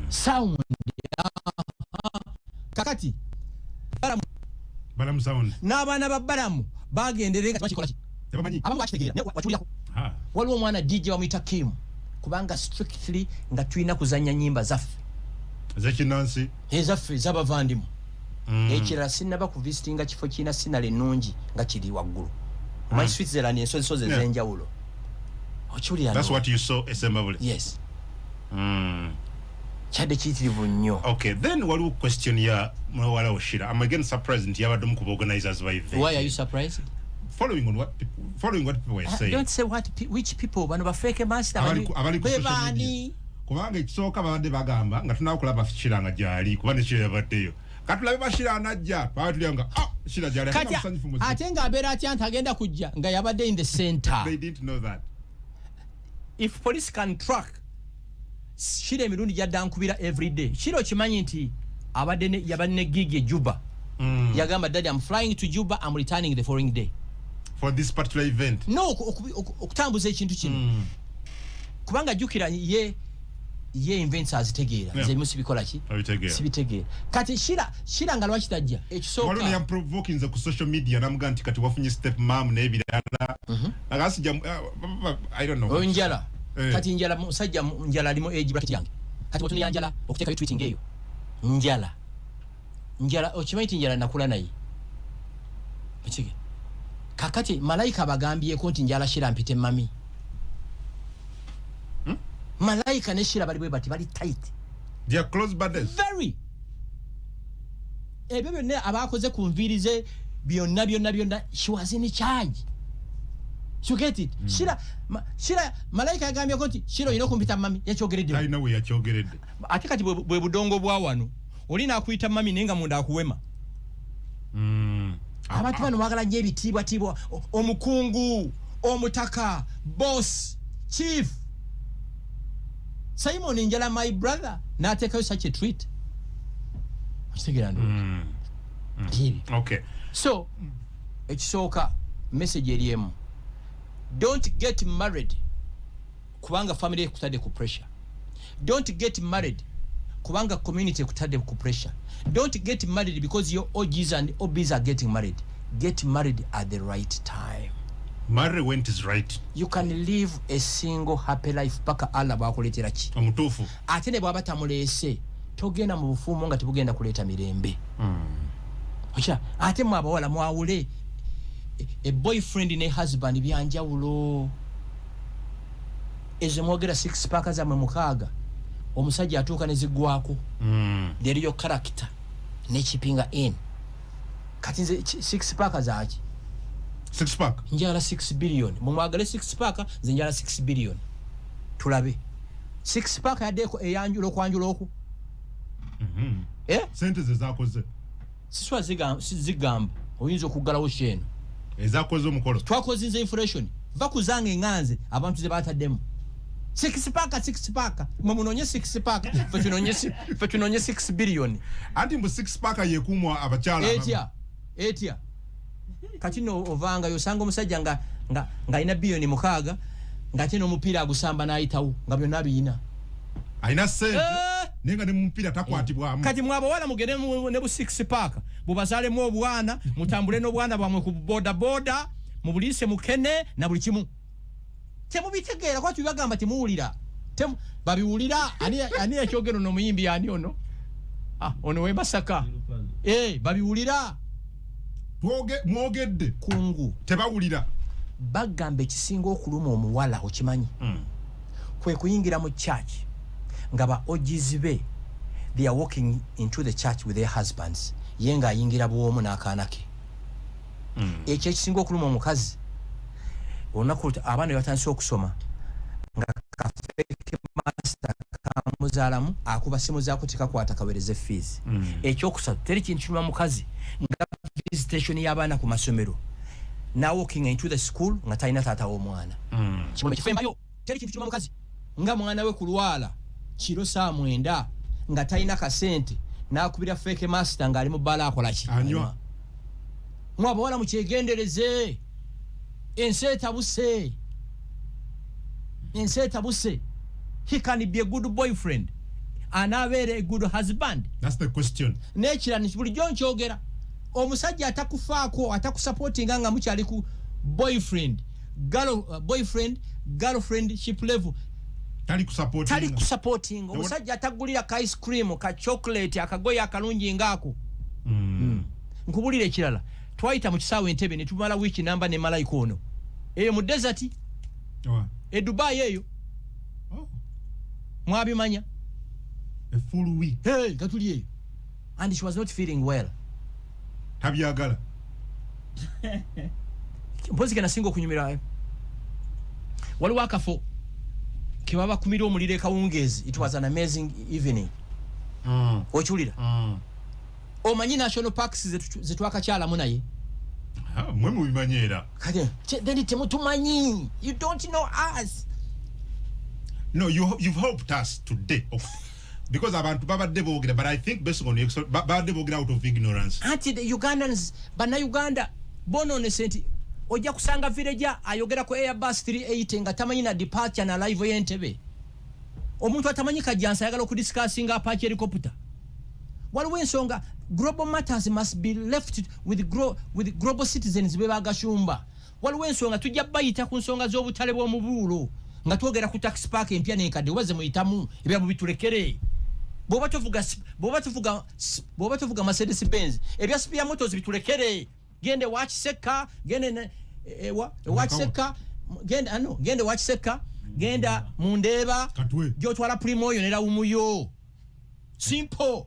sound kakati balamu sound n'abaana ba balamu bagenderera bakikola ki abamu bakitegeera wachuliyako waliwo omwana DJ wamuyita Kim kubanga strictly nga tulina kuzanya nyimba zaffe zekinansi ezaffe z'abavandimu ekirala sinaba kuvisitinga kifo kiina sinale ennungi nga kiri waggulu my Switzerland ensozisozi ez'enjawulo okiwulira that's what you saw Sembabule yes kyadde kiyitirivu nnyo okay then waliwo question ya muwala wo Shira I'm again surprised nti yabadde mu ku organizers by event why are you surprised following what people were saying don't say which people bano ba fake master abali ku social media kubanga ekisooka babadde bagamba nga tunaawo kulaba Shira nga gyali kuba ne Shira yabaddeyo katulabe bashira anajja twatulyanga Shira gyali ate nga abeera atya nti agenda kujja nga yabadde in the center they didn't know that if police can track Shira emirundi gyadda nkubira every day Shira okimanyi nti abadde yabadde ne gig Juba yagamba daddy I'm flying to Juba I'm returning the following day for this particular event no okutambuza ekintu kino kubanga jukira ye invents azitegeera nze musibikola ki sibitegeera kati Shira nga lwaki tajja ekisooka waliwo ya provoking nze ku social media namuga nti kati wafunye step mom n'ebirala agasijja I don't know njala kati njala musajja njala alimo age bracket yange kati botuni njala okuteka tweeting eyo njala okimanyi njala nakula naye ekige kakati malaika bagambyeko nti njala Shira mpite mami malaika ne Shira bali bwe bati bali tight they are close brothers very ebyo byonna abakoze ku nviirize byonna she was in charge. You get it? Shira malaika yagambye ko nti Shira oyina okumpita mami yakyogeredde. I know we yakyogeredde. Ate kati bwe budongo bwa wano olina akuyita mami nenga munda akuwema. Abantu bano bagala nnyo ebitiibwa omukungu, omutaka, boss, chief. Simon Njala, my brother, n'ateekayo such a treat. Okay. So, ekisooka message eriemu. Don't get married kubanga family ekutadde ku pressure. Don't get married kubanga community ekutadde ku pressure. Don't get married because your OGs and OBs are getting married. Get married at the right time. Marry when it is right. You can live a single happy life paka Allah bakuletera ki. Omutuufu. Ate ne bwaba tamulese togenda mu bufumo nga tebugenda kuleta mirembe. Ocha ate mu abawala mwawule a boyfriend ne husband byanjawulo. Eze mwogera 6 pack za mukaaga. Omusajja atuuka ne zigwako. There your character. Ne chipinga in. Kati 6 pack zaaki. 6 pack. Njala 6 billion. Mumwagale 6 pack zinjala 6 billion. Tulabe. 6 pack yadeko eyanjulo kwanjulo oku. Sente zezakoze. Siswa zigamba. Oyinza okugalawo sheno. Ezakoze omukolo. Twakoze nze inflation. Vakuzanga enganze abantu ze bataddemu. 6 pack. Mwamunonye 6 pack. Fetunonye 6 billion. Anti mbu 6 pack yekumwa abachala. Etia. Kati no ovanga yosanga omusajja nga ina billion mukaaga nga teno mupira agusamba naayitawo nga byonna biyina. Aina sente. Nenga ne mupira takwatibwamu. Kati mwabawala mugende ne bu 6 pack. Bubazale mu obwana, mutambule n'obwana bwamwe ku boda, mu bulise mukene na buli kimu. Temubitegeera kwa tubagamba temuwulira. Babiwulira ani ekyogero no muyimbi ani ono? Ono we Masaka. Babiwulira. Mwogedde kungu tebawulira. Bagamba ekisinga okuluma omuwala okimanyi. Kwe kuyingira mu church nga ba ogizibe they are walking into the church with their husbands. Yenga ayingira bwomu n'akaana ke. Ekyo ekisinga okuluma omukazi olunaku abaana batandise okusoma nga kafeke master kamuzaalamu akuba simu zaako tekakwata kawereze fees. Ekyokusatu teri kintu kiruma mukazi nga visitation y'abaana ku masomero na walking into the school nga talina taata w'omwana. Kino kifembayo teri kintu kiruma mukazi nga mwana we kulwala kiro saa 9 nga talina kasente n'akubira feke master ng'ali mu bbala akola ki? Anywa. Mwabawala mukyegendereze. Ensi etabuse. He can be a good boyfriend and a good husband. That's the question. Nature ni bulijjo nkyogera. Omusajja atakufaako atakusupportinga nga mukyali ku boyfriend girlfriendship level. Tali kusupporting. Omusajja atagulira ka ice cream ka chocolate akagoya akalungi ngaako. Nkubulira ekirala. Twaita mu kisaawe Entebbe ne tumala wiki namba ne malayika ono. Eyo mu desert. Dubai eyo. Mwabimanya. A full week. Katuli eyo. And she was not feeling well. Tabyagala. Mpozi kana singo kunyumira. Waliwo akafo kebaba kumira omulire kawungezi. It was an amazing evening. Okiwulira? Omanyi national parks zetwakakyalamu naye. Mwe mubimanyera. Kati then temutumanyi. You don't know us. No, you've helped us today. Because abantu babadde boogera, but I think based on babadde boogera out of ignorance. Anti the Ugandans bana Uganda bonone senti ojja kusanga village ayogera ku Airbus 380 nga tamanyi na departure na live y'Entebbe. Omuntu atamanyi kajjansa ayagala okudiscussinga apache helicopter. Waliwo ensonga global matters must be left with global citizens bebagashumba. Waliwo ensonga tujja bayita ku nsonga z'obutale bw'omubuulo nga twogera ku tax park empya n'enkadde waze muyitamu ebya bitulekere. Bw'oba tuvuga Mercedes Benz ebya spare motors bitulekere. Gende Wakiseka gende Wakiseka gende Wakiseka genda Mundeeba gyotwala Primoyo ne Lawumuyo. Simple.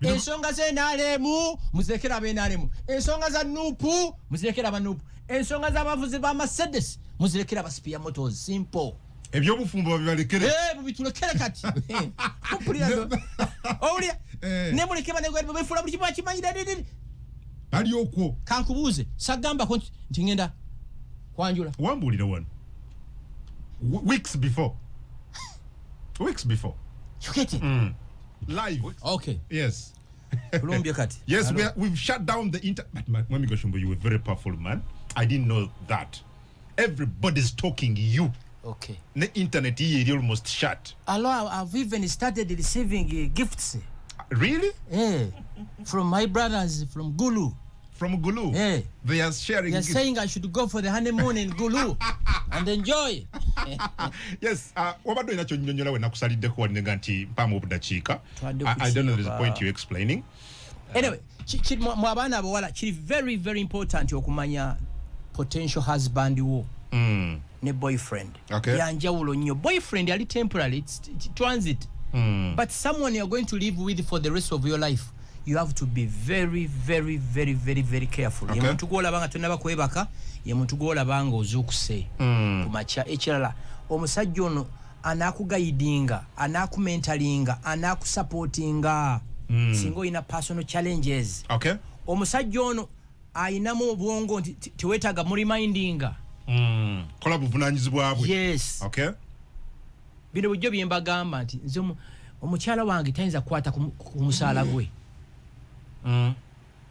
ensonga ze NRM muzirekera abe NRM, ensonga za nupu muzirekera aba nupu, ensonga za bavuzi ba Mercedes muzirekera ba Spia Motors. Simple. Ebyo bufumbo bibalekere. Bitulekere kati. Kupulira. Owulira. Ne muleke banegwe befula buli kiba kimanyira. Ali okwo. Kankubuuze sagamba ko nti ngenda kwanjula. Wambulira one. Weeks before. You get it? Live. Okay. Yes. Kati. Yes, we've shut down the internet. Mwami Gashumbo, you were very powerful, man. I didn't know that. Everybody's talking you. Okay. The internet is almost shut. Alors, I've even started receiving gifts. Really? From my brothers from Gulu. From Gulu? They are sharing. They're saying I should go for the honeymoon in Gulu and enjoy. Yes. Wabado inacho nyonyola wena kusalide kwa nenga nti mpamu obudachika. I don't know the point you're explaining. Anyway, mwabana abawala chiri very very important okumanya potential husband wo. Ne boyfriend. Okay. Yanjawulo nnyo. Boyfriend ali temporary, it's transit. But someone you're going to live with for the rest of your life, you have to be very very very very very careful. Okay. Ye muntu gola banga tonaba kwebaka, ye muntu gola banga ozukuse. Kumacha ekirala omusajja ono anakugayidinga, anakumentalinga, anakusupportinga. Singo ina personal challenges. Okay. Omusajja ono ayinamu obwongo nti tiwetaga mu remindinga. Kola buvunanyizibwa bwe. Yes. Okay. Bino bujjo byembagamba nti nze omukyala wange tayinza kukwata ku musaala gwe.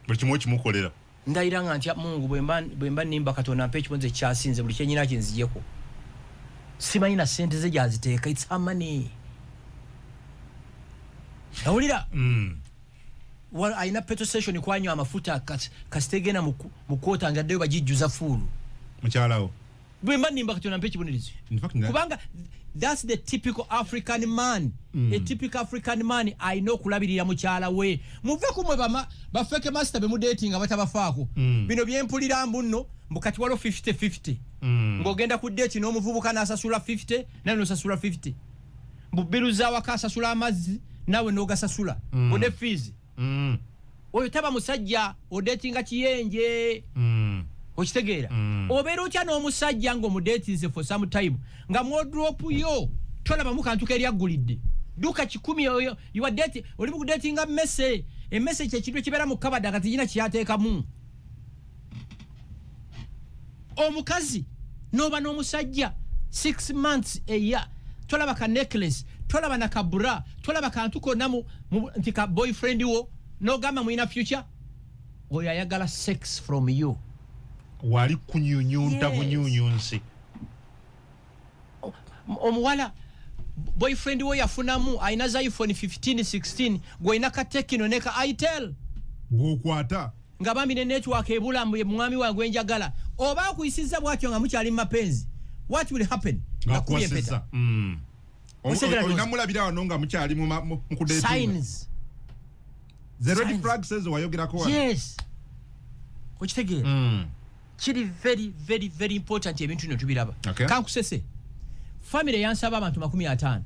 Buli kimu kimukolera. Ndayiranga nti Mungu bwemba nimba Katonda mpe ekibonze kyasinze buli kyenyina kinzijeko. Simanyi na sente ze gyaziteeka, it's her money. Awulira? Ayina petrol station kwanywa amafuta kasitegena mu kwota nga ddeyo bagijjuza fuulu. Mukyalawo. Bwemba nimba Katonda mpe ekibonerizo. Kubanga that's the typical African man. A typical African man I know kulabirira mukyala we. Muve kumwe bafeke master be mu dating abatabafaako. Bino byempulira mbuno mbukati walo 50-50. Ngogenda ku date n'omuvubuka n'asasula 50 nawe n'osasula 50. Mbubiruza waka asasula amazzi nawe n'ogasasula. Ode fees. Oyo taba musajja odatinga kiyenje. Okitegeera. Obeera otya n'omusajja ng'omudatinze for some time nga mwodrop yo tolaba mu kantu keryaggulidde duka 10 oyo you are dating oli mu kudatinga message message ekintu ekibeera mu kabada kati yina kyateekamu omukazi noba n'omusajja 6 months a year tolaba ka necklace tolaba na kabura tolaba kantu konna nti ka boyfriend wo n'ogamba mwina future oyo ayagala sex from you. Wali kunyunyunta bunyunyunsi. Omuwala boyfriend wo yafunamu ayina za iPhone 15-16 gwina ka Tecno ne ka Itel. Bwokwata. Nga bambi ne network ebulambu ye mwami wange njagala. Oba kuyisiza bwatyo nga mukyali mapenzi. What will happen? Ngakwasisa. Oyinamulabira wano nga mukyali mu kudating. Signs. The red flag says wayogerako wano. Yes. Okitegeera. Kiri very very very important ebintu bino tubiraba. Okay. Kankusese. Family yansaba abantu 50.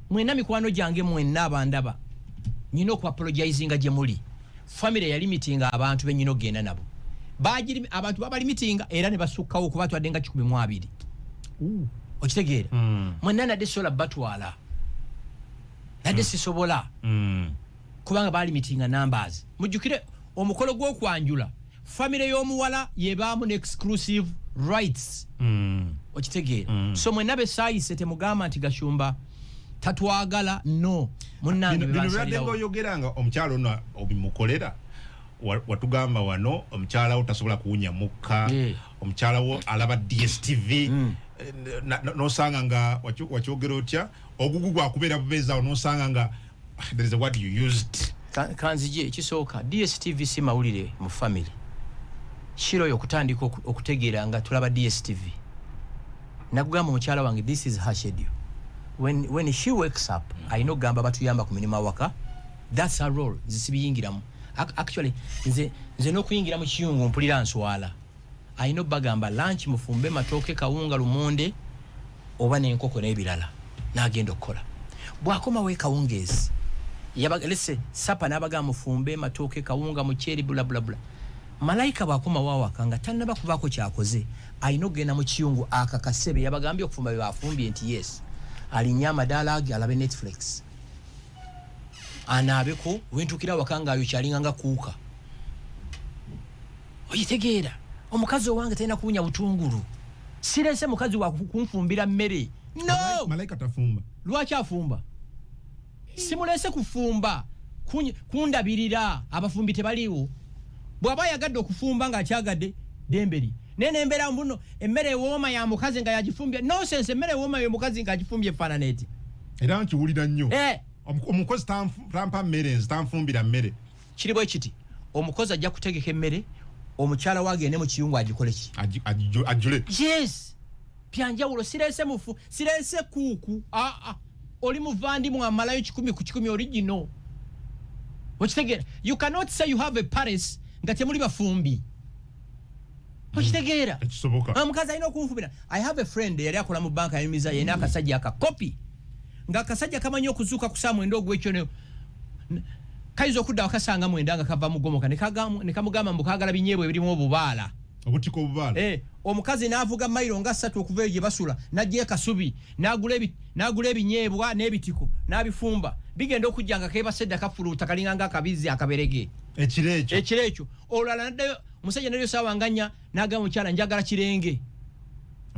Mwena mikwano gyange mwenna abandaba. Nyina okupologizinga gye muli. Family yali meetinga abantu benyino genda nabo. Bajiri abantu baba limitinga era ne basukkawo kuba twadenga 12. Okitegeera. Mwenna nadde sola batwala. Nadde sisobola. Kubanga bali meetinga numbers. Mujjukire omukolo gw'okwanjula. Family y'omuwala yebaamu exclusive rights. Okitegeera. So mwenabe sayise temugamba nti Gashumba tatwagala no. Munnange bino oyogeranga omukyalo ono obimukolera watugamba wano omukyala utasobola kuwunya mukka omukyala wo alaba DSTV nosanga nga wakyogera otya ogugu gwakubeera bubeezaawo nosanga nga there is a word you used. Kanzije ekisooka DSTV si mawulire mu family. Shiro yokutandika okutegeera nga tulaba DSTV. Nagugamba omukyala wange this is her schedule. When she wakes up, I know gamba batuyamba ku mirimu awaka. That's her role. Zisibiyingiramu. Actually, nze no kuyingira mu kiyungu mpulira nswala. I know bagamba lunch mufumbe matoke kawunga lumonde oba n'enkoko n'ebirala. N'agenda okukola. Bwakoma we kawungezi. yabaga lese sapa nabaga mufumbe matoke kawunga mucheri bla bla bla malaika bakoma wawa kanga tanaba kubako kyakoze ayinogena mu kiyungu akakasebe yabagambye okufumba byafumbye nti yes alinyama dalag alabe Netflix anabeko wentukira wakanga ayo kyalinganga kuuka oyitegeera omukazi wange tena kunya butunguru sirese mukazi wa kumfumbira mmere no malaika tafumba lwacha afumba simulese kufumba kundabirira abafumbi tebaliwo bwaba yagadde okufumba nga akyagadde demberi nene embera mbuno emmere wooma ya mukazi nga yagifumbye nonsense emmere wooma ya mukazi nga agifumbye fananeti era nkiwulira nnyo omukozi tampa mmere tamfumbira mmere kiri bwe kiti omukozi ajja kutegeka emmere omukyala wagende mu kiyungu agikole ki ajule yes byanjawulo sirese kuuku oli muvandi mu amalayo 10 ku 10 original okitegera you cannot say you have a Paris nga temuli bafumbi okitegera omukazi alina okumfubira I have a friend yali akola mu banka yamiza yena akasajja akakopi nga akasajja kamanyi okuzuuka ku Samu endo gwekyo ne kaizo kudda wakasanga mwenda nga kava mugomoka ne kamugamba mbukagala binyebwe ebirimu obubaala obutiko obubaala omukazi n'avuga mailo nga 3 okuva eyo basula najje kasubi nagula ebinyebwa n'ebitiko n'abifumba bigenda okujjanga keba sedda kafuluta kalinganga akabizi akaberege ekirecho olala nadde musajja nalyo sawanganya naga mukyala njagala kirenge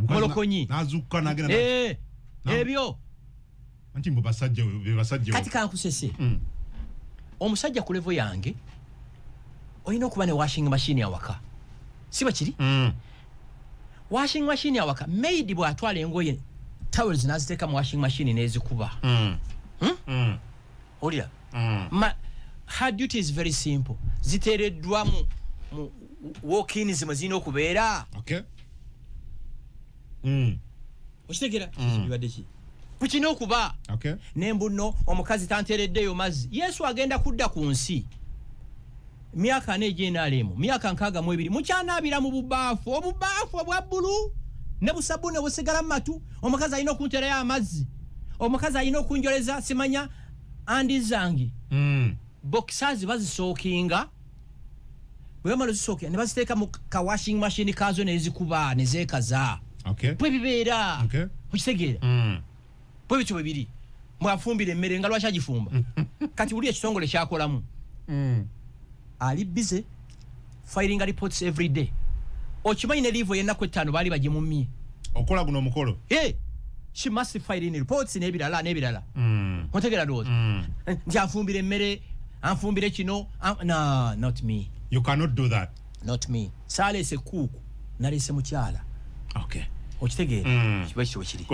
molokonyi nazuka nagenda ebyo anti mbasajja bebasajja kati kankusese omusajja ku level yange oyina okuba ne washing machine awaka siba kiri washing machine awaka maid bwatwala engoye towels naziteka mu washing machine nezikuba olya her duty is very simple zitereddwa mu walk-in zimazina okubeera okitegera kibadde ki kukina okuba nembuno omukazi tantereddeyo mazzi Yesu agenda kudda ku nsi myaka nejenalemu myaka 62 mukyanaabira mu bubaafu obwa bbulu ne busabune busigala matu omukazi alina okunterayo amazzi omukazi alina okunjoleza simanya andi zangi boxers bazisookinga bwemalo zisookinga ne baziteeka mu ka washing machine kazo nezikuba nezekaza bwe bibeera okitegeera bwe bityo bibiri mwafumbire emmere nga lwaki agifumba kati buli ekitongole kyakolamu ali busy filing reports every day okimanyi ne live yenna kwetano bali bagimumye okola guno mukolo she must file in reports nebirala otegera dozi nti afumbire emmere anfumbire kino no not me you cannot do that not me salese kuku nalese mukyala okitegeera kiba kiri